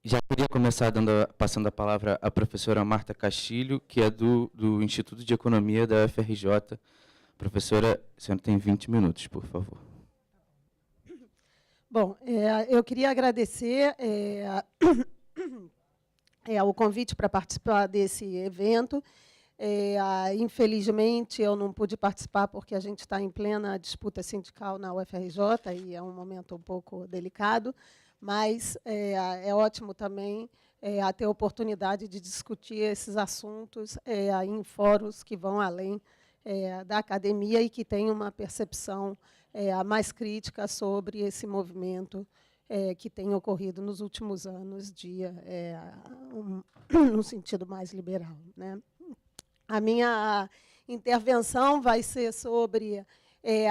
Já queria começar passando a palavra à professora Marta Castilho, que é do Instituto de Economia da UFRJ. Professora, a senhora tem 20 minutos, por favor. Bom, eu queria agradecer o convite para participar desse evento. Infelizmente, eu não pude participar porque a gente está em plena disputa sindical na UFRJ e é um momento um pouco delicado, mas é ótimo também ter a oportunidade de discutir esses assuntos em fóruns que vão além da academia e que têm uma percepção mais crítica sobre esse movimento que tem ocorrido nos últimos anos no sentido mais liberal, né? A minha intervenção vai ser sobre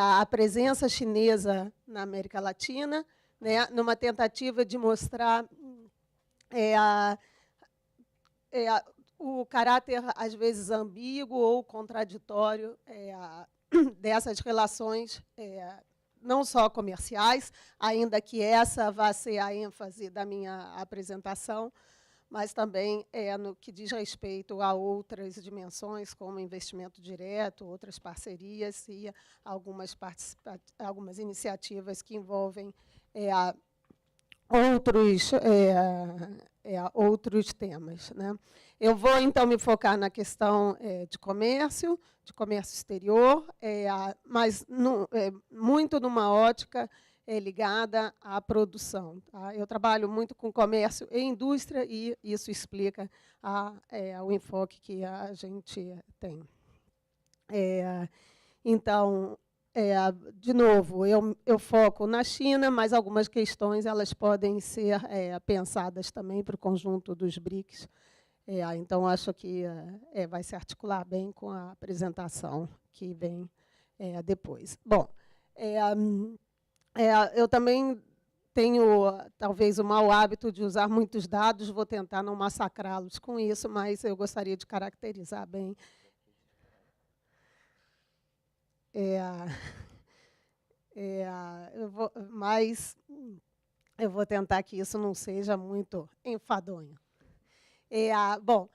a presença chinesa na América Latina, né, numa tentativa de mostrar o caráter, às vezes, ambíguo ou contraditório dessas relações, não só comerciais, ainda que essa vá ser a ênfase da minha apresentação, mas também no que diz respeito a outras dimensões, como investimento direto, outras parcerias e algumas iniciativas que envolvem outros temas, né? Eu vou, então, me focar na questão de comércio exterior, mas muito numa ótica ligada à produção. Tá? Eu trabalho muito com comércio e indústria, e isso explica o enfoque que a gente tem. Então, de novo, eu foco na China, mas algumas questões elas podem ser pensadas também para o conjunto dos BRICS. Então, acho que vai se articular bem com a apresentação que vem depois. Bom, eu também tenho, talvez, o mau hábito de usar muitos dados, vou tentar não massacrá-los com isso, mas eu gostaria de caracterizar bem. Mas eu vou tentar que isso não seja muito enfadonho. Bom,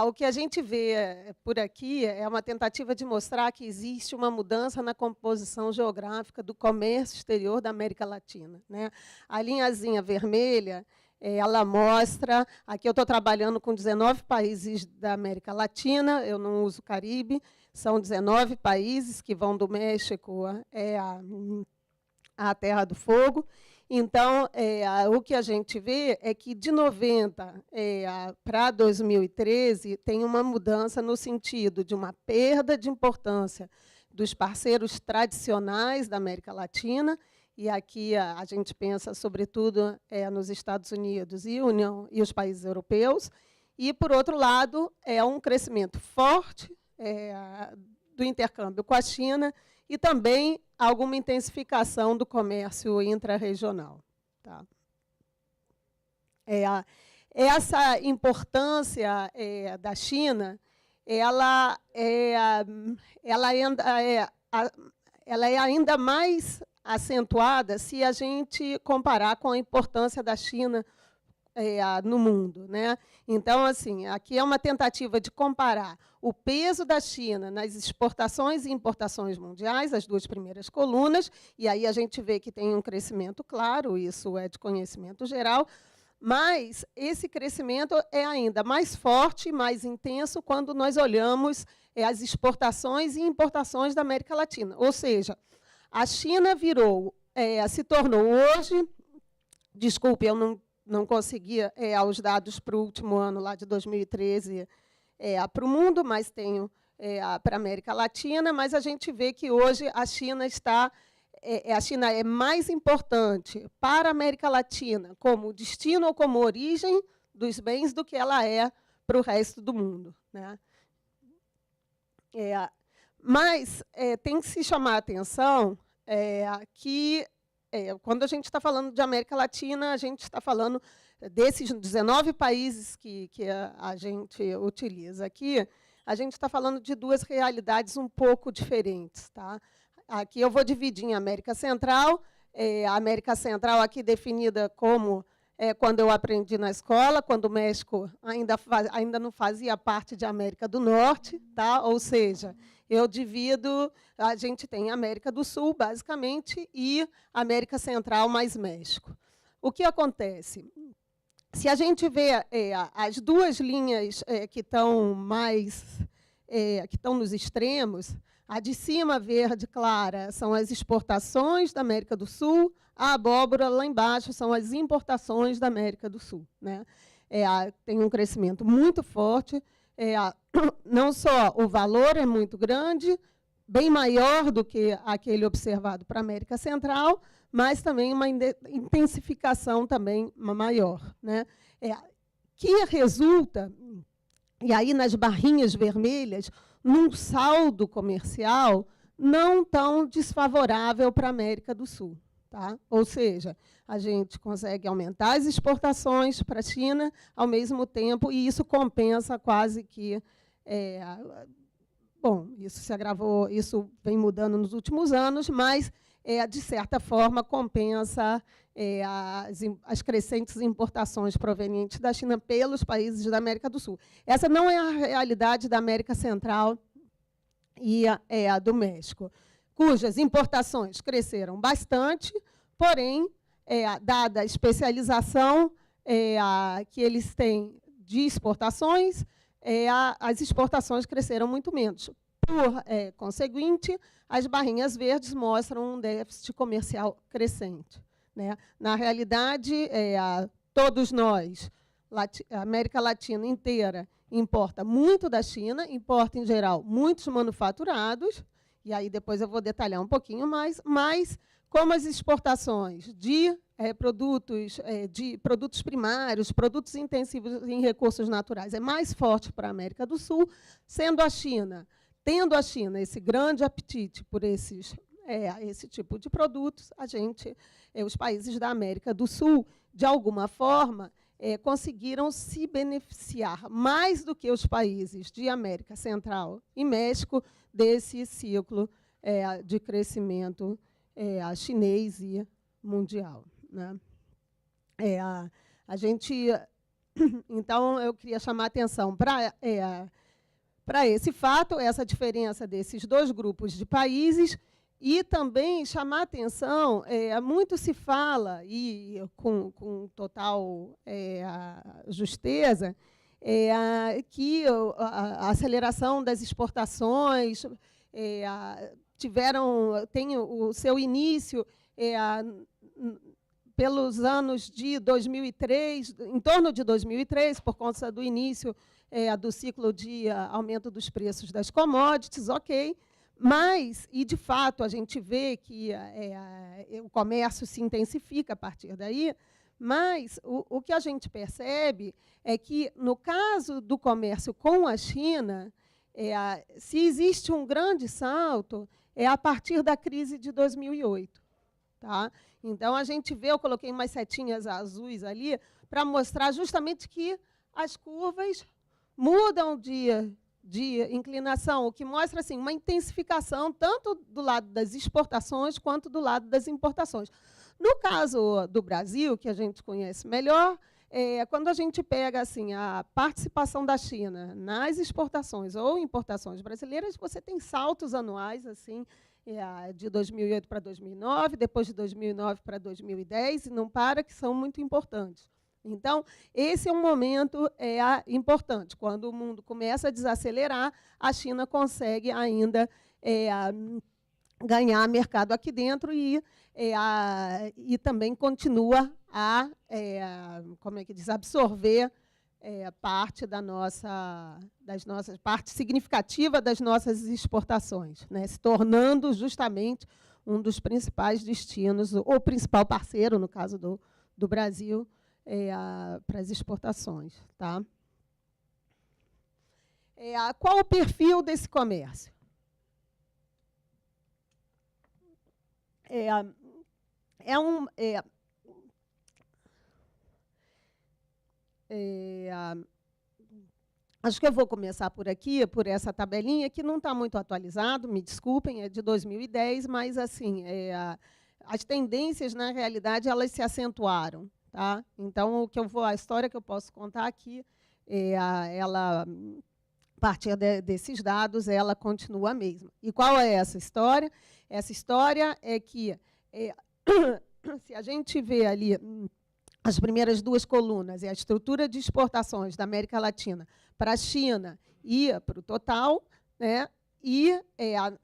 o que a gente vê por aqui é uma tentativa de mostrar que existe uma mudança na composição geográfica do comércio exterior da América Latina, né? A linhazinha vermelha, ela mostra... Aqui eu estou trabalhando com 19 países da América Latina, eu não uso Caribe, são 19 países que vão do México à Terra do Fogo. Então, o que a gente vê é que, de 90 para 2013, tem uma mudança no sentido de uma perda de importância dos parceiros tradicionais da América Latina, e aqui a gente pensa, sobretudo, nos Estados Unidos e os países europeus, e, por outro lado, um crescimento forte do intercâmbio com a China e também alguma intensificação do comércio intrarregional. Tá? Essa importância da China, ela é ainda mais acentuada se a gente comparar com a importância da China no mundo, né? Então, assim, aqui é uma tentativa de comparar o peso da China nas exportações e importações mundiais, as duas primeiras colunas, e aí a gente vê que tem um crescimento claro, isso é de conhecimento geral, mas esse crescimento é ainda mais forte, mais intenso, quando nós olhamos as exportações e importações da América Latina. Ou seja, a China se tornou hoje, desculpe, eu não conseguia os dados para o último ano, lá de 2013, para o mundo, mas tenho para a América Latina, mas a gente vê que hoje a China é mais importante para a América Latina como destino ou como origem dos bens do que ela é para o resto do mundo, né? Mas tem que se chamar a atenção que, quando a gente está falando de América Latina, a gente está falando desses 19 países que a gente utiliza aqui, a gente está falando de duas realidades um pouco diferentes. Tá? Aqui eu vou dividir em América Central, a América Central aqui definida como quando eu aprendi na escola, quando o México ainda não fazia parte de América do Norte, tá? Ou seja, a gente tem América do Sul, basicamente, e América Central mais México. O que acontece? Se a gente vê as duas linhas que estão nos extremos, a de cima, verde clara, são as exportações da América do Sul, a abóbora lá embaixo são as importações da América do Sul, né? Tem um crescimento muito forte, não só o valor é muito grande, bem maior do que aquele observado para a América Central, mas também uma intensificação também maior, né? Que resulta, e aí nas barrinhas vermelhas, num saldo comercial não tão desfavorável para a América do Sul. Tá? Ou seja, a gente consegue aumentar as exportações para a China ao mesmo tempo, e isso compensa quase que... bom, isso se agravou, isso vem mudando nos últimos anos, mas, de certa forma, compensa as crescentes importações provenientes da China pelos países da América do Sul. Essa não é a realidade da América Central e a do México, cujas importações cresceram bastante, porém, dada a especialização que eles têm de exportações, as exportações cresceram muito menos. Por conseguinte, as barrinhas verdes mostram um déficit comercial crescente, né? Na realidade, todos nós, a América Latina inteira, importa muito da China, importa, em geral, muitos manufaturados, e aí depois eu vou detalhar um pouquinho mais, mas como as exportações de produtos primários, produtos intensivos em recursos naturais, é mais forte para a América do Sul, tendo a China esse grande apetite por esse tipo de produtos, os países da América do Sul, de alguma forma, conseguiram se beneficiar mais do que os países de América Central e México desse ciclo de crescimento chinês e mundial, né? Então, eu queria chamar a atenção para esse fato, essa diferença desses dois grupos de países, e também chamar a atenção, muito se fala, e com total justeza, que a aceleração das exportações tem o seu início pelos anos de 2003, em torno de 2003, por conta do início do ciclo de aumento dos preços das commodities, ok. Mas, e de fato, a gente vê que o comércio se intensifica a partir daí, mas o que a gente percebe é que, no caso do comércio com a China, se existe um grande salto, é a partir da crise de 2008. Tá? Então, a gente vê, eu coloquei umas setinhas azuis ali, para mostrar justamente que as curvas mudam de inclinação, o que mostra assim, uma intensificação tanto do lado das exportações quanto do lado das importações. No caso do Brasil, que a gente conhece melhor, quando a gente pega assim, a participação da China nas exportações ou importações brasileiras, você tem saltos anuais assim, de 2008 para 2009, depois de 2009 para 2010, e não para, que são muito importantes. Então, esse é um momento importante. Quando o mundo começa a desacelerar, a China consegue ainda ganhar mercado aqui dentro e também continua a absorver parte parte significativa das nossas exportações, né, se tornando justamente um dos principais destinos, o principal parceiro, no caso do Brasil, para as exportações. Tá? Qual o perfil desse comércio? Acho que eu vou começar por aqui, por essa tabelinha, que não está muito atualizado, me desculpem, é de 2010, mas assim, as tendências, na realidade, elas se acentuaram. Tá? Então, a história que eu posso contar aqui, ela, a partir desses dados, ela continua a mesma. E qual é essa história? Essa história é que, se a gente vê ali as primeiras duas colunas, é a estrutura de exportações da América Latina para a China e para o total, né? E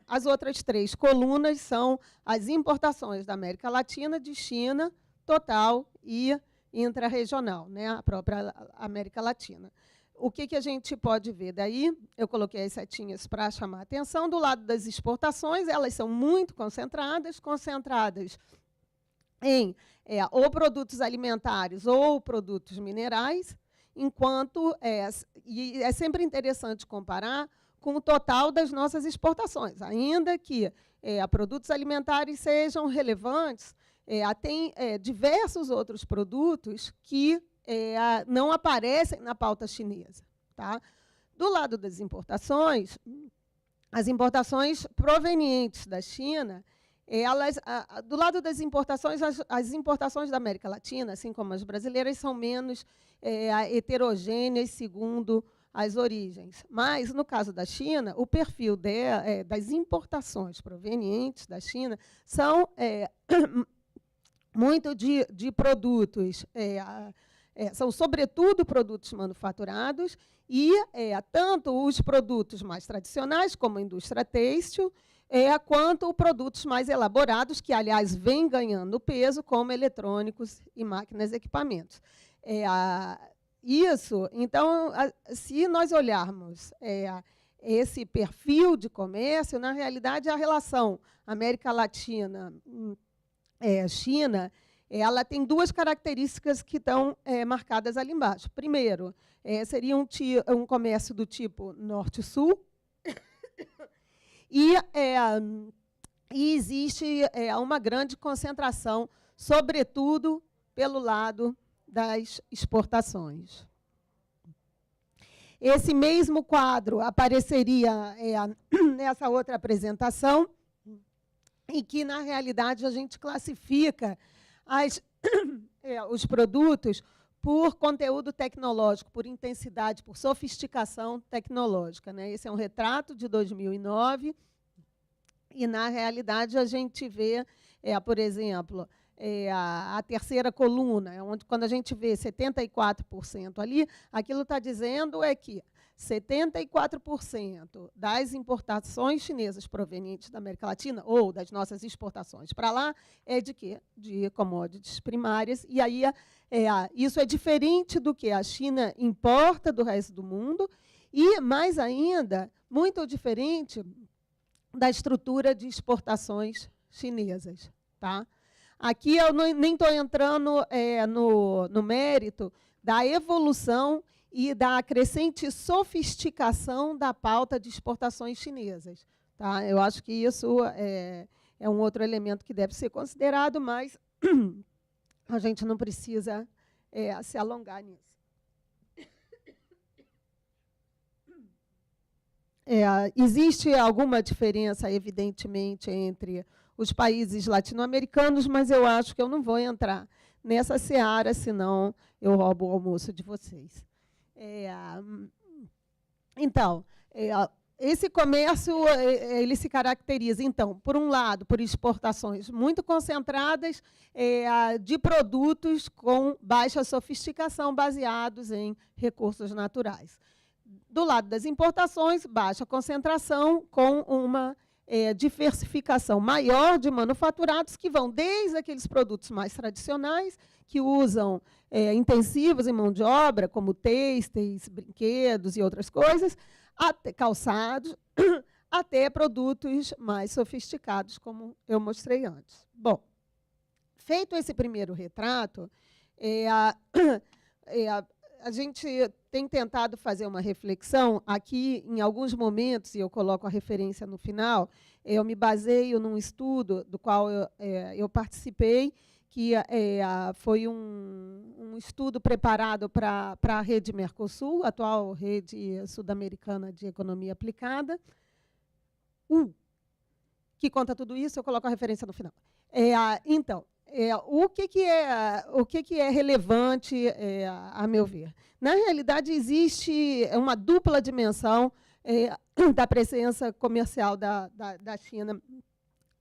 as outras 3 colunas são as importações da América Latina, de China, total e intrarregional, né? A própria América Latina. O que a gente pode ver daí? Eu coloquei as setinhas para chamar a atenção. Do lado das exportações, elas são muito concentradas em ou produtos alimentares ou produtos minerais, enquanto e é sempre interessante comparar com o total das nossas exportações, ainda que produtos alimentares sejam relevantes, tem diversos outros produtos que não aparecem na pauta chinesa. Tá? Do lado das importações, as importações provenientes da China, do lado das importações, as importações da América Latina, assim como as brasileiras, são menos heterogêneas segundo as origens. Mas, no caso da China, o perfil das importações provenientes da China são muito de produtos, são, sobretudo, produtos manufaturados, e tanto os produtos mais tradicionais, como a indústria têxtil, quanto produtos mais elaborados, que, aliás, vêm ganhando peso, como eletrônicos e máquinas e equipamentos. Isso, então, se nós olharmos esse perfil de comércio, na realidade, a relação América Latina-China, ela tem 2 características que estão marcadas ali embaixo. Primeiro, seria um comércio do tipo norte-sul, e existe uma grande concentração, sobretudo pelo lado das exportações. Esse mesmo quadro apareceria nessa outra apresentação, em que, na realidade, a gente classifica os produtos por conteúdo tecnológico, por intensidade, por sofisticação tecnológica. Né? Esse é um retrato de 2009, e, na realidade, a gente vê, por exemplo, a terceira coluna, onde, quando a gente vê 74% ali, aquilo está dizendo que 74% das importações chinesas provenientes da América Latina, ou das nossas exportações para lá, de quê? De commodities primárias. E aí isso é diferente do que a China importa do resto do mundo, e, mais ainda, muito diferente da estrutura de exportações chinesas. Tá? Aqui eu nem estou entrando no mérito da evolução e da crescente sofisticação da pauta de exportações chinesas. Tá? Eu acho que isso é um outro elemento que deve ser considerado, mas a gente não precisa se alongar nisso. Existe alguma diferença, evidentemente, entre os países latino-americanos, mas eu acho que eu não vou entrar nessa seara, senão eu roubo o almoço de vocês. Então, esse comércio ele se caracteriza, então, por um lado, por exportações muito concentradas de produtos com baixa sofisticação, baseados em recursos naturais. Do lado das importações, baixa concentração, com uma diversificação maior de manufaturados, que vão desde aqueles produtos mais tradicionais, que usam intensivos em mão de obra, como têxteis, brinquedos e outras coisas, até calçados, até produtos mais sofisticados, como eu mostrei antes. Bom, feito esse primeiro retrato, a gente tem tentado fazer uma reflexão. Aqui, em alguns momentos, e eu coloco a referência no final, eu me baseio num estudo do qual eu participei, que foi um estudo preparado para a rede Mercosul, a atual rede sul-americana de economia aplicada, que conta tudo isso. Eu coloco a referência no final. Então, o que é relevante, a meu ver? Na realidade, existe uma dupla dimensão da presença comercial da China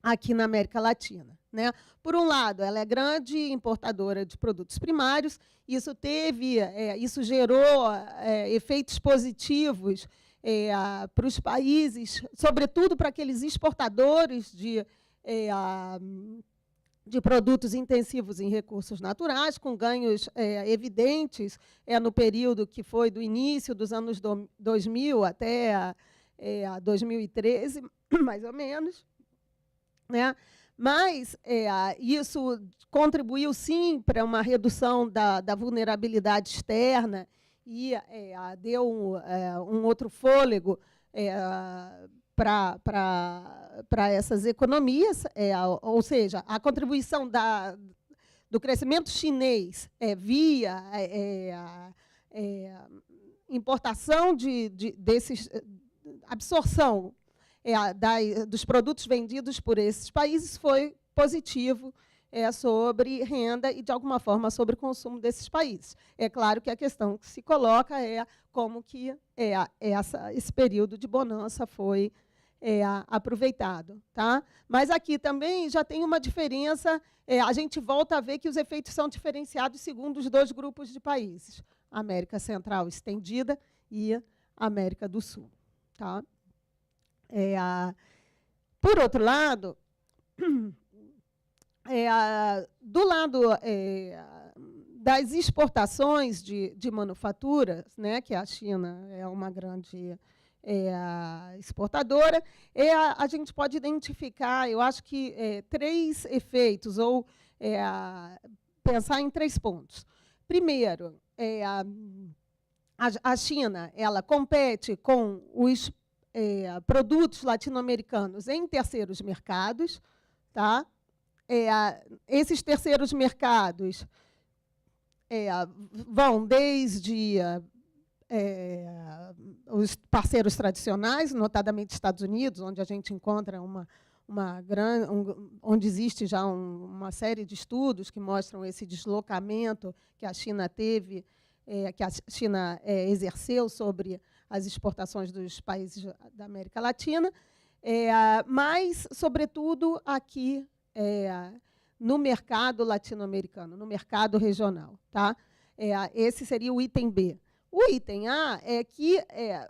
aqui na América Latina. Né? Por um lado, ela é grande importadora de produtos primários, isso gerou efeitos positivos para os países, sobretudo para aqueles exportadores de produtos intensivos em recursos naturais, com ganhos evidentes no período que foi do início dos anos 2000 até 2013, mais ou menos. Né? Mas isso contribuiu, sim, para uma redução da vulnerabilidade externa e deu um outro fôlego para essas economias, ou seja, a contribuição do crescimento chinês via importação desses absorção dos produtos vendidos por esses países foi positivo sobre renda e, de alguma forma, sobre o consumo desses países. É claro que a questão que se coloca é como que esse período de bonança foi aproveitado. Tá? Mas aqui também já tem uma diferença, a gente volta a ver que os efeitos são diferenciados segundo os dois grupos de países, a América Central estendida e a América do Sul. Tá? Por outro lado, do lado das exportações de manufaturas, né, que a China é uma grande exportadora, a gente pode identificar, eu acho que, 3 efeitos, ou pensar em 3 pontos. Primeiro, a China ela compete com os produtos latino-americanos em terceiros mercados. Tá? Esses terceiros mercados vão desde os parceiros tradicionais, notadamente Estados Unidos, onde a gente encontra onde existe já uma série de estudos que mostram esse deslocamento que a China teve, que a China exerceu sobre as exportações dos países da América Latina, mas, sobretudo, aqui no mercado latino-americano, no mercado regional. Tá? Esse seria o item B. O item A é que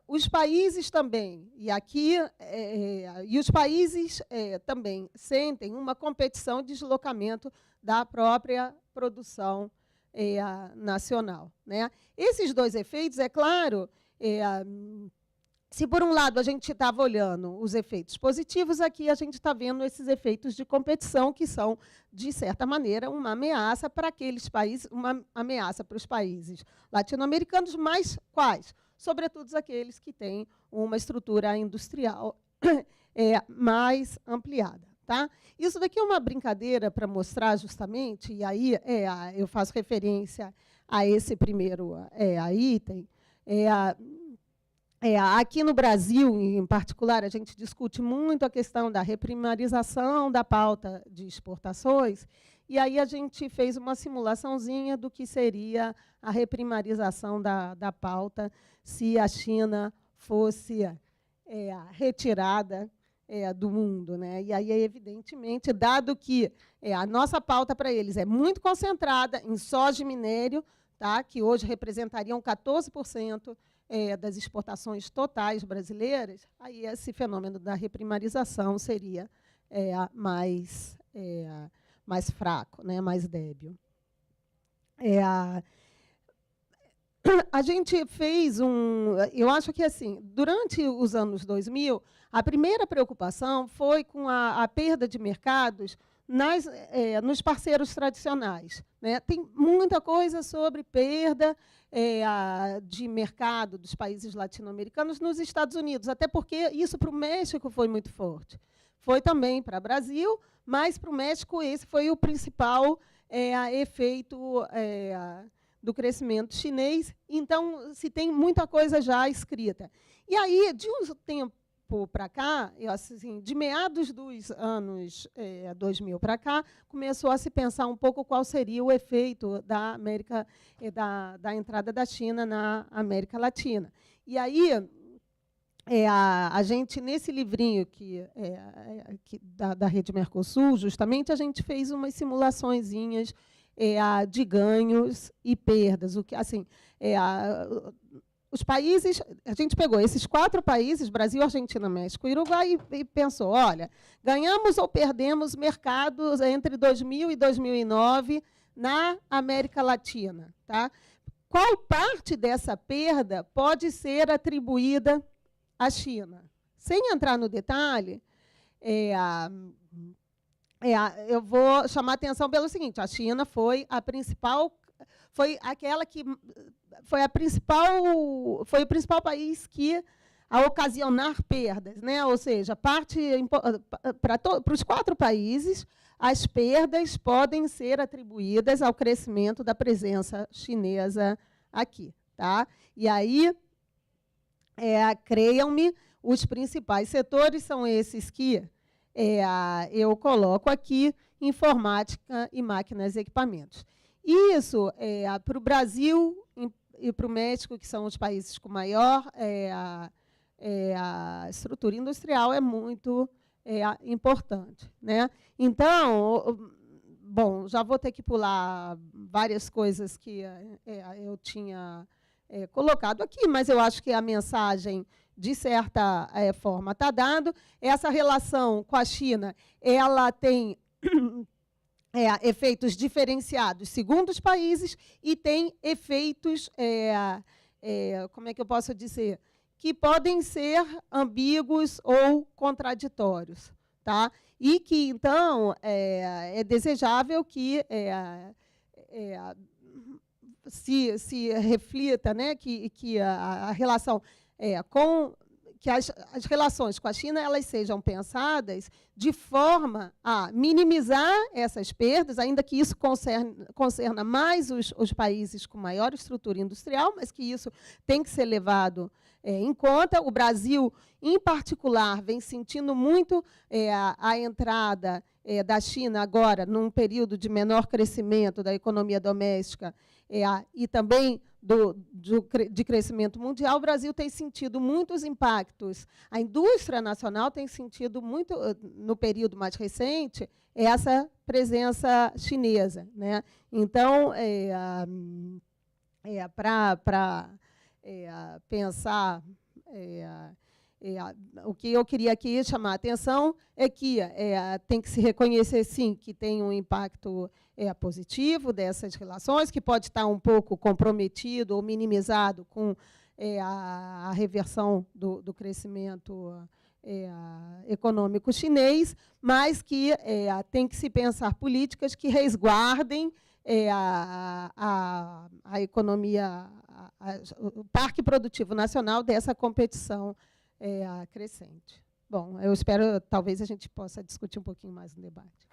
os países também, e os países também sentem uma competição de deslocamento da própria produção nacional. Né? Esses 2 efeitos, é claro, se, por um lado, a gente estava olhando os efeitos positivos, aqui a gente está vendo esses efeitos de competição, que são, de certa maneira, uma ameaça para aqueles países, uma ameaça para os países latino-americanos, mas quais? Sobretudo aqueles que têm uma estrutura industrial mais ampliada. Tá? Isso daqui é uma brincadeira para mostrar justamente, e aí eu faço referência a esse primeiro item. Aqui no Brasil, em particular, a gente discute muito a questão da reprimarização da pauta de exportações, e aí a gente fez uma simulaçãozinha do que seria a reprimarização da pauta se a China fosse retirada do mundo. Né? E aí, evidentemente, dado que a nossa pauta para eles é muito concentrada em soja e minério, tá? Que hoje representariam 14% das exportações totais brasileiras, aí esse fenômeno da reprimarização seria mais fraco, né, mais débil. A gente fez eu acho que, assim, durante os anos 2000, a primeira preocupação foi com a perda de mercados nos parceiros tradicionais. Né? Tem muita coisa sobre perda de mercado dos países latino-americanos nos Estados Unidos, até porque isso para o México foi muito forte. Foi também para o Brasil, mas para o México esse foi o principal efeito do crescimento chinês. Então, se tem muita coisa já escrita. E aí, de um tempo tempo para cá, assim, de meados dos anos 2000 para cá, começou a se pensar um pouco qual seria o efeito da América, da entrada da China na América Latina. E aí, a gente, nesse livrinho da Rede Mercosul, justamente, a gente fez umas simulaçõezinhas de ganhos e perdas. O que, assim, os países, a gente pegou esses 4 países, Brasil, Argentina, México e Uruguai, e pensou, olha, ganhamos ou perdemos mercados entre 2000 e 2009 na América Latina. Tá? Qual parte dessa perda pode ser atribuída à China? Sem entrar no detalhe, eu vou chamar a atenção pelo seguinte: a China foi a principal, foi o principal país a ocasionar perdas, né? Ou seja, para os 4 países, as perdas podem ser atribuídas ao crescimento da presença chinesa aqui, tá? E aí, creiam-me, os principais setores são esses que eu coloco aqui: informática e máquinas e equipamentos. Isso, para o Brasil e para o México, que são os países com maior a estrutura industrial, é muito importante, né? Então, bom, já vou ter que pular várias coisas que eu tinha colocado aqui, mas eu acho que a mensagem, de certa forma, está dada. Essa relação com a China, ela tem efeitos diferenciados segundo os países e tem efeitos, como é que eu posso dizer, que podem ser ambíguos ou contraditórios. Tá? E que, então, é desejável que se reflita, né, que a relação que as relações com a China elas sejam pensadas de forma a minimizar essas perdas, ainda que isso concerna mais os países com maior estrutura industrial, mas que isso tem que ser levado em conta. O Brasil, em particular, vem sentindo muito a entrada da China agora, num período de menor crescimento da economia doméstica e também de crescimento mundial. O Brasil tem sentido muitos impactos. A indústria nacional tem sentido muito, no período mais recente, essa presença chinesa, né? Então, para pensar, o que eu queria aqui chamar a atenção é que tem que se reconhecer, sim, que tem um impacto positivo dessas relações, que pode estar um pouco comprometido ou minimizado com a reversão do crescimento econômico chinês, mas que tem que se pensar políticas que resguardem a economia, o parque produtivo nacional dessa competição crescente. Bom, eu espero, talvez a gente possa discutir um pouquinho mais no debate.